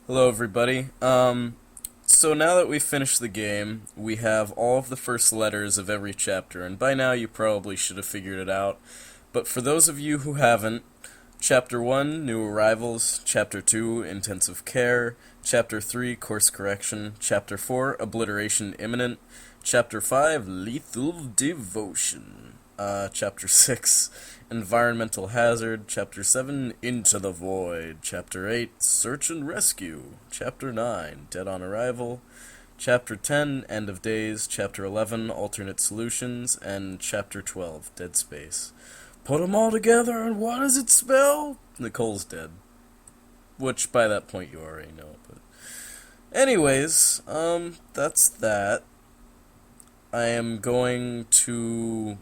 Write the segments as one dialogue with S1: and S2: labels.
S1: Hello, everybody. So now that we've finished the game, we have all of the first letters of every chapter, and by now you probably should have figured it out. But for those of you who haven't, Chapter 1, New Arrivals, Chapter 2, Intensive Care, Chapter 3, Course Correction, Chapter 4, Obliteration Imminent, Chapter 5, Lethal Devotion, Chapter 6, Environmental Hazard, Chapter 7, Into the Void, Chapter 8, Search and Rescue, Chapter 9, Dead on Arrival, Chapter 10, End of Days, Chapter 11, Alternate Solutions, and Chapter 12, Dead Space. Put them all together, and what does it spell? Nicole's dead. Which, by that point, you already know. But anyways, that's that. I am going to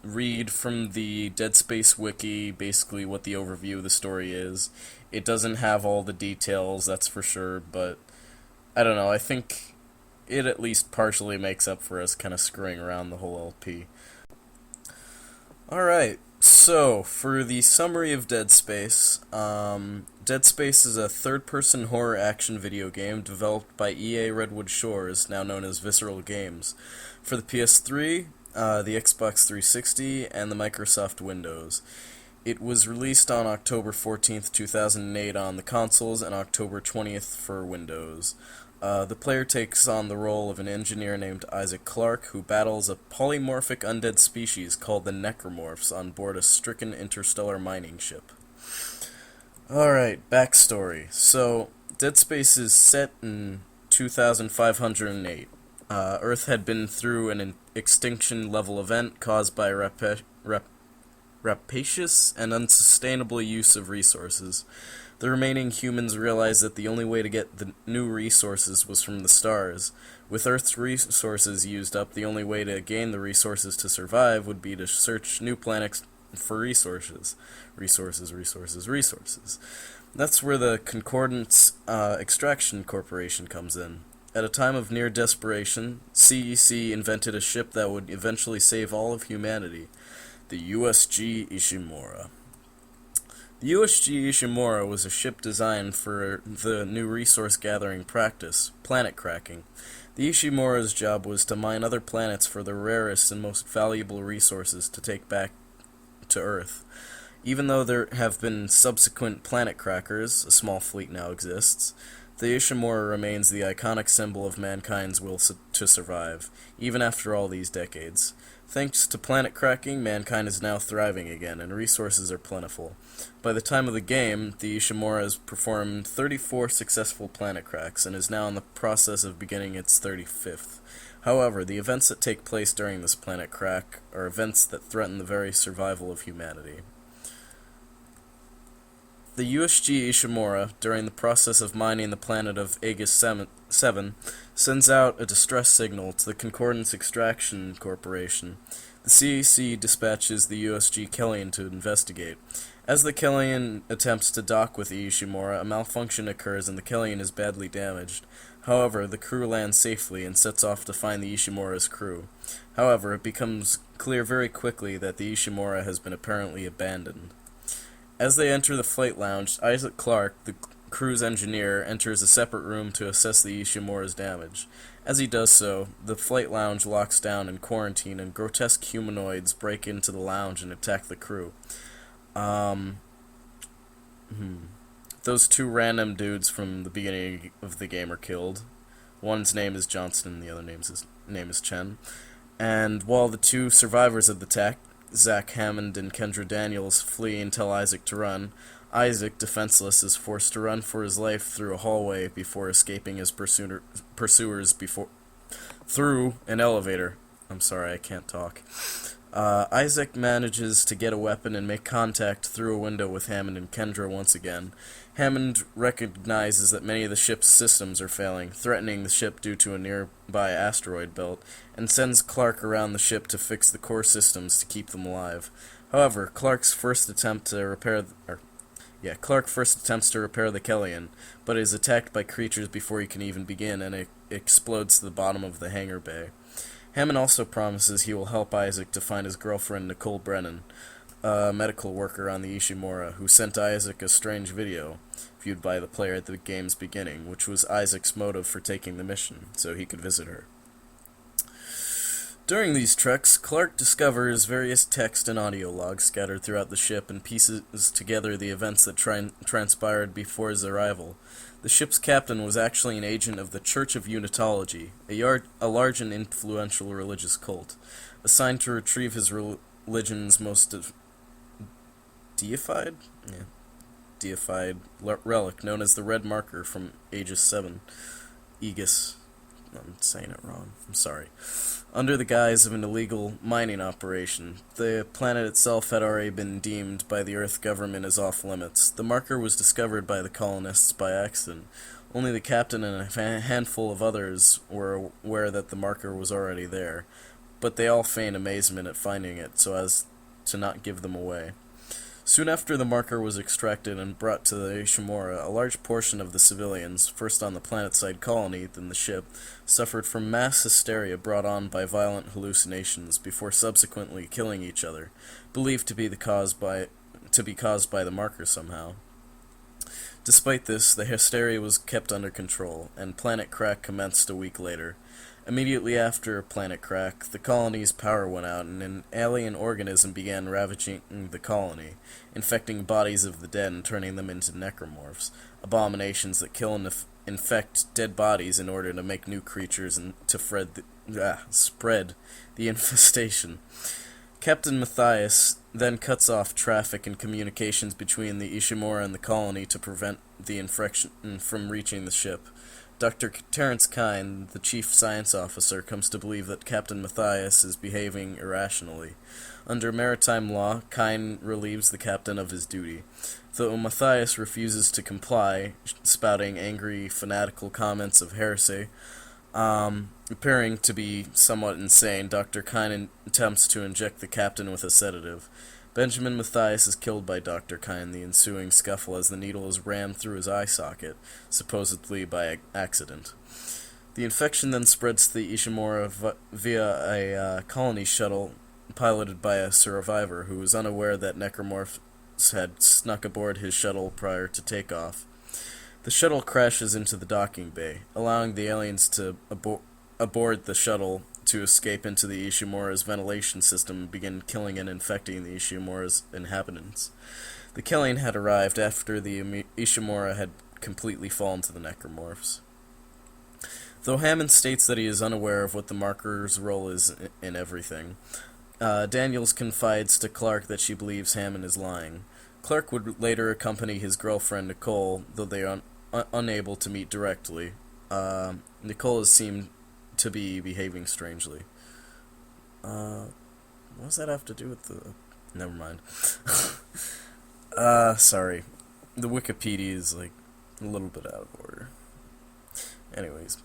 S1: read from the Dead Space Wiki, basically what the overview of the story is. It doesn't have all the details, that's for sure, but I don't know, I think it at least partially makes up for us kind of screwing around the whole LP. Alright, so for the summary of Dead Space, Dead Space is a third-person horror action video game developed by EA Redwood Shores, now known as Visceral Games, for the PS3, the Xbox 360, and the Microsoft Windows. It was released on October 14th, 2008 on the consoles and October 20th for Windows. The player takes on the role of an engineer named Isaac Clarke who battles a polymorphic undead species called the Necromorphs on board a stricken interstellar mining ship. Alright, backstory. So, Dead Space is set in 2508. Earth had been through an extinction-level event caused by rapacious and unsustainable use of resources. The remaining humans realized that the only way to get the new resources was from the stars. With Earth's resources used up, the only way to gain the resources to survive would be to search new planets for resources. Resources. That's where the Concordance Extraction Corporation comes in. At a time of near desperation, CEC invented a ship that would eventually save all of humanity, the USG Ishimura. The USG Ishimura was a ship designed for the new resource-gathering practice, planet cracking. The Ishimura's job was to mine other planets for the rarest and most valuable resources to take back to Earth. Even though there have been subsequent planet crackers, a small fleet now exists, the Ishimura remains the iconic symbol of mankind's will to survive, even after all these decades. Thanks to planet cracking, mankind is now thriving again, and resources are plentiful. By the time of the game, the Ishimura has performed 34 successful planet cracks, and is now in the process of beginning its 35th. However, the events that take place during this planet crack are events that threaten the very survival of humanity. The USG Ishimura, during the process of mining the planet of Aegis 7, sends out a distress signal to the Concordance Extraction Corporation. The CEC dispatches the USG Kellion to investigate. As the Kellion attempts to dock with the Ishimura, a malfunction occurs and the Kellion is badly damaged. However, the crew lands safely and sets off to find the Ishimura's crew. However, it becomes clear very quickly that the Ishimura has been apparently abandoned. As they enter the flight lounge, Isaac Clarke, the crew's engineer, enters a separate room to assess the Ishimura's damage. As he does so, the flight lounge locks down in quarantine and grotesque humanoids break into the lounge and attack the crew. Those two random dudes from the beginning of the game are killed. One's name is Johnston and the other name is Chen. And while the two survivors of the attack, Zach Hammond and Kendra Daniels, flee and tell Isaac to run, Isaac, defenseless, is forced to run for his life through a hallway before escaping his pursuers through an elevator. I'm sorry, I can't talk. Isaac manages to get a weapon and make contact through a window with Hammond and Kendra once again. Hammond recognizes that many of the ship's systems are failing, threatening the ship due to a nearby asteroid belt, and sends Clarke around the ship to fix the core systems to keep them alive. However, Clarke first attempts to repair the Kellion, but is attacked by creatures before he can even begin, and it explodes to the bottom of the hangar bay. Hammond also promises he will help Isaac to find his girlfriend Nicole Brennan, a medical worker on the Ishimura, who sent Isaac a strange video. viewed by the player at the game's beginning, which was Isaac's motive for taking the mission, so he could visit her. During these treks, Clark discovers various text and audio logs scattered throughout the ship and pieces together the events that transpired before his arrival. The ship's captain was actually an agent of the Church of Unitology, a large and influential religious cult, assigned to retrieve his religion's most deified relic, known as the Red Marker from Aegis 7. Aegis. I'm saying it wrong. I'm sorry. Under the guise of an illegal mining operation, the planet itself had already been deemed by the Earth government as off-limits. The marker was discovered by the colonists by accident. Only the captain and a handful of others were aware that the marker was already there, but they all feigned amazement at finding it so as to not give them away. Soon after the marker was extracted and brought to the Ishimura, a large portion of the civilians, first on the planet-side colony, then the ship, suffered from mass hysteria brought on by violent hallucinations before subsequently killing each other, believed to be caused by the marker somehow. Despite this, the hysteria was kept under control, and Planet Crack commenced a week later. Immediately after Planet Crack, the colony's power went out and an alien organism began ravaging the colony, infecting bodies of the dead and turning them into necromorphs, abominations that kill and infect dead bodies in order to make new creatures and to spread the infestation. Captain Matthias then cuts off traffic and communications between the Ishimura and the colony to prevent the infection from reaching the ship. Dr. Terence Kine, the chief science officer, comes to believe that Captain Matthias is behaving irrationally. Under maritime law, Kine relieves the captain of his duty. Though Matthias refuses to comply, spouting angry, fanatical comments of heresy, appearing to be somewhat insane, Dr. Kine attempts to inject the captain with a sedative. Benjamin Matthias is killed by Dr. Kine in the ensuing scuffle as the needle is rammed through his eye socket, supposedly by accident. The infection then spreads to the Ishimura via a colony shuttle piloted by a survivor who was unaware that necromorphs had snuck aboard his shuttle prior to takeoff. The shuttle crashes into the docking bay, allowing the aliens to aboard the shuttle to escape into the Ishimura's ventilation system and begin killing and infecting the Ishimura's inhabitants. The killing had arrived after the Ishimura had completely fallen to the necromorphs. Though Hammond states that he is unaware of what the marker's role is in everything, Daniels confides to Clark that she believes Hammond is lying. Clark would later accompany his girlfriend Nicole, though they are unable to meet directly. Nicole is seen to be behaving strangely. What does that have to do with the... Never mind. Sorry. The Wikipedia is, like, a little bit out of order. Anyways.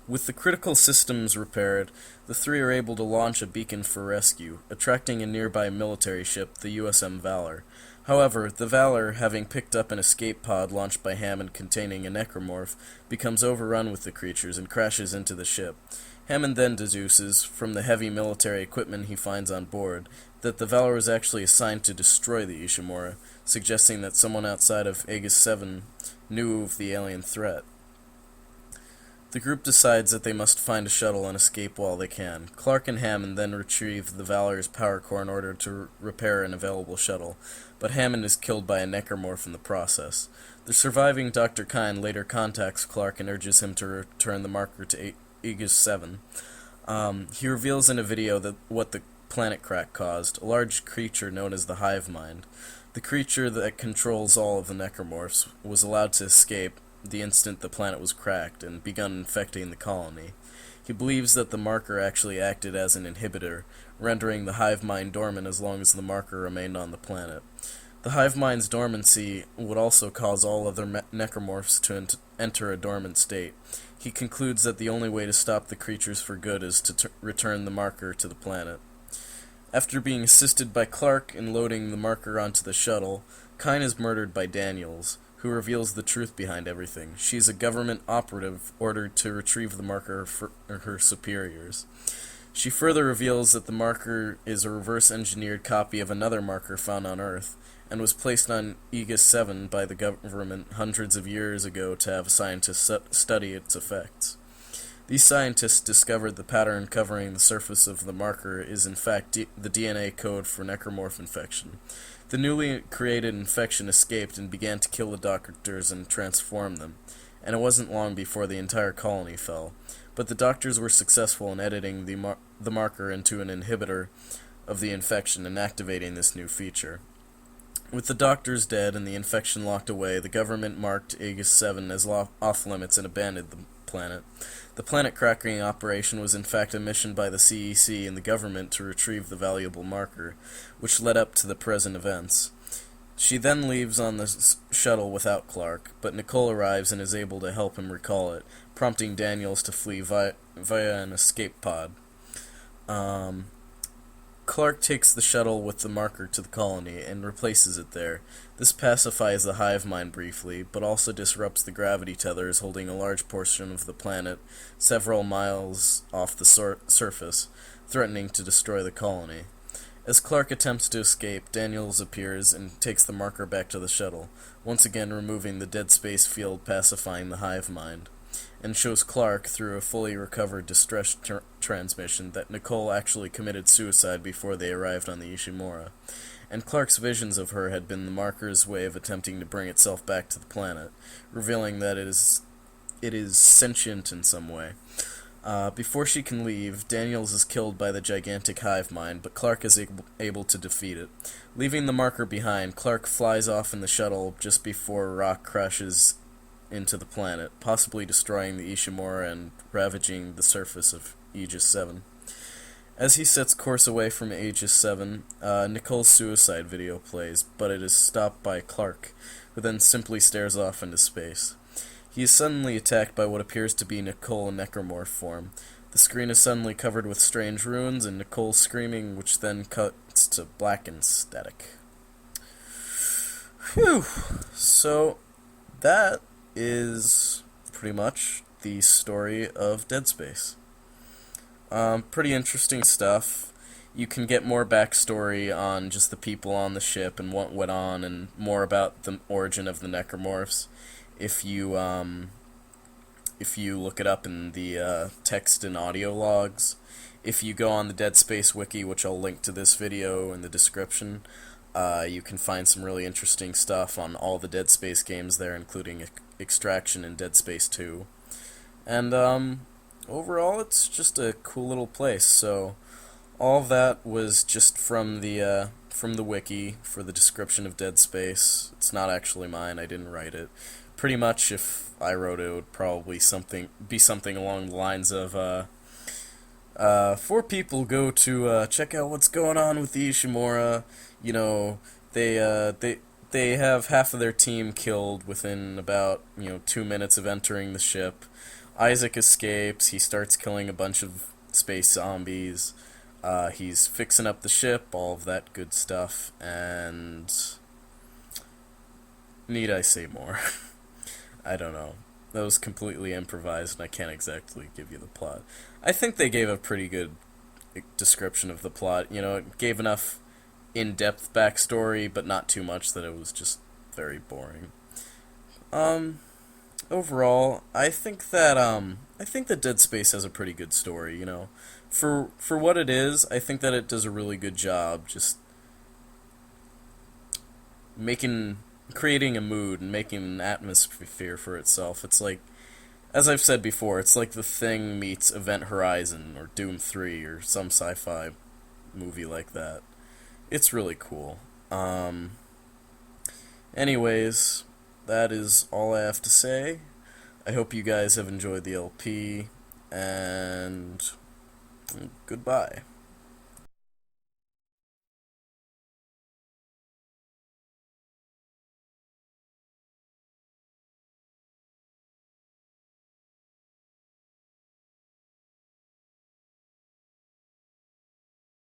S1: With the critical systems repaired, the three are able to launch a beacon for rescue, attracting a nearby military ship, the USM Valor. However, the Valor, having picked up an escape pod launched by Hammond containing a necromorph, becomes overrun with the creatures and crashes into the ship. Hammond then deduces, from the heavy military equipment he finds on board, that the Valor was actually assigned to destroy the Ishimura, suggesting that someone outside of Aegis 7 knew of the alien threat. The group decides that they must find a shuttle and escape while they can. Clark and Hammond then retrieve the Valor's power core in order to repair an available shuttle, but Hammond is killed by a necromorph in the process. The surviving Dr. Kine later contacts Clark and urges him to return the marker to Aegis 7. He reveals in a video that what the planet crack caused, a large creature known as the Hive Mind. The creature that controls all of the necromorphs was allowed to escape the instant the planet was cracked and begun infecting the colony. He believes that the marker actually acted as an inhibitor, rendering the hive mind dormant as long as the marker remained on the planet. The hive mind's dormancy would also cause all other necromorphs to enter a dormant state. He concludes that the only way to stop the creatures for good is to return the marker to the planet. After being assisted by Clark in loading the marker onto the shuttle, Kine is murdered by Daniels, who reveals the truth behind everything. She is a government operative ordered to retrieve the marker for her superiors. She further reveals that the marker is a reverse-engineered copy of another marker found on Earth, and was placed on Aegis 7 by the government hundreds of years ago to have scientists study its effects. These scientists discovered the pattern covering the surface of the marker is in fact the DNA code for necromorph infection. The newly created infection escaped and began to kill the doctors and transform them, and it wasn't long before the entire colony fell. But the doctors were successful in editing the marker into an inhibitor of the infection and activating this new feature. With the doctors dead and the infection locked away, the government marked Aegis 7 as off-limits and abandoned the planet. The planet-cracking operation was in fact a mission by the CEC and the government to retrieve the valuable marker, which led up to the present events. She then leaves on the shuttle without Clark, but Nicole arrives and is able to help him recall it, prompting Daniels to flee via an escape pod. Clark takes the shuttle with the marker to the colony and replaces it there. This pacifies the hive mind briefly, but also disrupts the gravity tethers holding a large portion of the planet several miles off the surface, threatening to destroy the colony. As Clark attempts to escape, Daniels appears and takes the marker back to the shuttle, once again removing the dead space field pacifying the hive mind, and shows Clark, through a fully recovered distress transmission, that Nicole actually committed suicide before they arrived on the Ishimura, and Clark's visions of her had been the marker's way of attempting to bring itself back to the planet, revealing that it is sentient in some way. Before she can leave, Daniels is killed by the gigantic hive mind, but Clark is able to defeat it. Leaving the marker behind, Clark flies off in the shuttle just before a rock crashes into the planet, possibly destroying the Ishimura and ravaging the surface of Aegis 7. As he sets course away from Aegis 7, Nicole's suicide video plays, but it is stopped by Clark, who then simply stares off into space. He is suddenly attacked by what appears to be Nicole in necromorph form. The screen is suddenly covered with strange runes, and Nicole screaming, which then cuts to black and static. Phew! So, that is pretty much the story of Dead Space. Pretty interesting stuff. You can get more backstory on just the people on the ship and what went on, and more about the origin of the necromorphs if you look it up in the text and audio logs. If you go on the Dead Space Wiki, which I'll link to this video in the description, you can find some really interesting stuff on all the Dead Space games there, including Extraction and Dead Space 2. And overall, it's just a cool little place. So all of that was just from the wiki for the description of Dead Space. It's not actually mine. I didn't write it. Pretty much, if I wrote it, it would probably be something along the lines of 4 people go to check out what's going on with the Ishimura. You know, they have half of their team killed within about 2 minutes of entering the ship. Isaac escapes. He starts killing a bunch of space zombies. He's fixing up the ship, all of that good stuff. And need I say more? I don't know. That was completely improvised, and I can't exactly give you the plot. I think they gave a pretty good description of the plot. It gave enough in-depth backstory, but not too much that it was just very boring. Overall, I think that Dead Space has a pretty good story. For what it is, I think that it does a really good job just creating a mood and making an atmosphere for itself. It's like, as I've said before, it's like The Thing meets Event Horizon or Doom 3 or some sci-fi movie like that. It's really cool. Anyways, that is all I have to say. I hope you guys have enjoyed the LP, and goodbye.